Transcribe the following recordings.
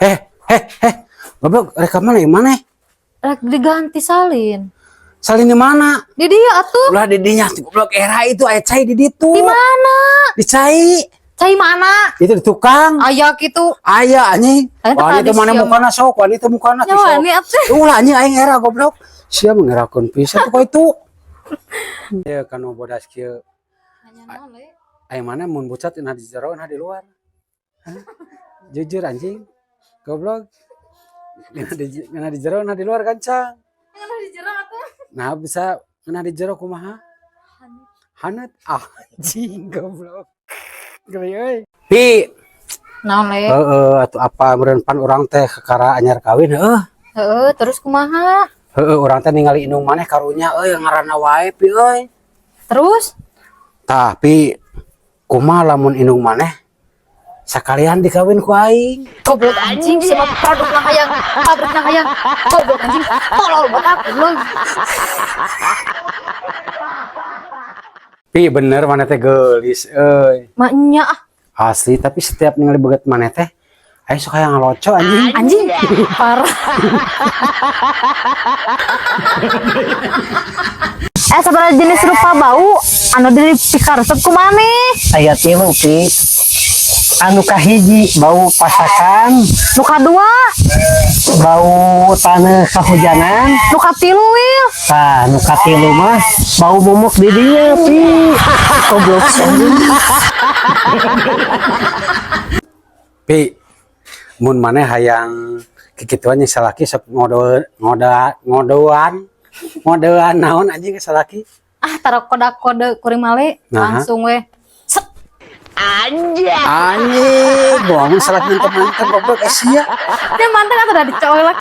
Eh, goblok, rekaman yang mana? Rek diganti salin. Salin di mana? Di dia atuh. Ulah di dinya goblok era itu aya cai di ditu. Di mana? Di cai. Cai mana? Itu di tukang. Aya kitu. Aya anjing. Aya teh Wani itu mana siam. mukana sok, wani itu mukana Nya wani atuh. Ulah anjing aing era goblok. Sia mengerakeun pisan tuh itu. Ya kan bodas kieu. Aing mana mun bucat nah di jero nah di luar. Hah? Jujur anjing. Goblok. Ngena di jero nah di luar kancang. Ngena di jero atuh. Nah bisa ngena di jero kumaha? Hanat anjing goblok. Geuy euy. Pi. Naon le? Atuh apa meureun pan urang teh kakara anyar kawin heuh. Heeh, terus kumaha? Heeh urang teh ningali indung maneh karunya euy ngaranna wae pi euy. Terus? Tapi kumaha lamun indung maneh sakalian dikawin ku aing. Goblok anjing sama produk hayang, pabrikna hayang. Goblok anjing. Tolol badak goblok. Pi bener maneh teh geulis euy. Maknya ah. Asli tapi setiap ningali beget maneh teh aing sok hayang ngaloco anjing. Anjing parah. Sabaraha jenis rupa bau anu di pikaresep ku maneh? Aya tilu Pi. Anu kahiji bau pasakan, Nu kadua, bau tanah kahujanan, nu katilu wil. tah nu katilu mah bau mumuk di dieu Pi. Goblok anjing. Pi mun maneh hayang kikituan yang salaki sok ngodoan naon anjing ke salaki. Ah, taruh kode-kode kuring male Nah. langsung weh. Set. Anjing bohong salaki mantan goblok sia. Dia mantan atau udah dicolek.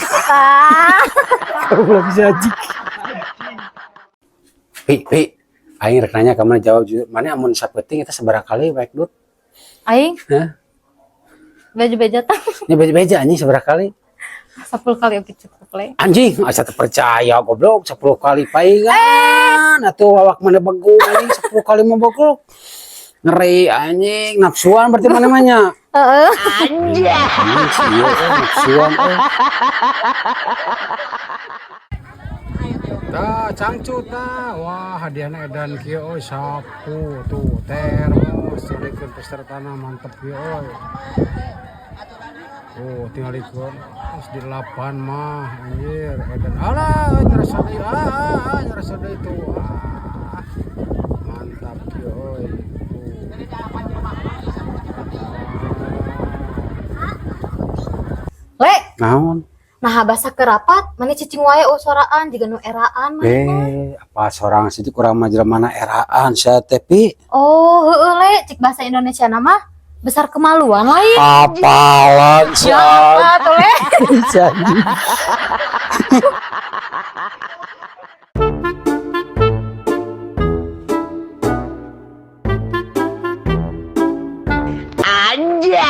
Goblok bisa anjing. Pi aing rek nanya ka mana jawab jujur. Mana amun sapeting eta sabaraha kali baik dut? Aing Hah? beja-beja tah. Nya beja anjing sabaraha kali? 10 kali oke cukup le. Anjing asa teu percaya goblok 10 kali paingan atuh awak mana begu anjing 10 kali mah goblok. Ngeri anjing nafsuan berarti mana namanya? Heeh. Anjing nafsuan Tah cangcut tah wah hadiahna edan kieu euy sapu tuh termos salikeun pesertana mantep kieu euy. Oh tinggal ikut terus di 8 mah anjir edan alah nyerasa deui nyerasa deui tuh mantap kieu euy. Le, Naon? nah basa kerapat mana cicing wae soraan jiga nu eraan mah. Apa sorang situ kurang majelah mana eraan sia teh Pi. Oh, heueuh le, cik bahasa Indonesia nama besar kemaluan lain. Apalan sia. Apa tuh le? Jadi. Anja.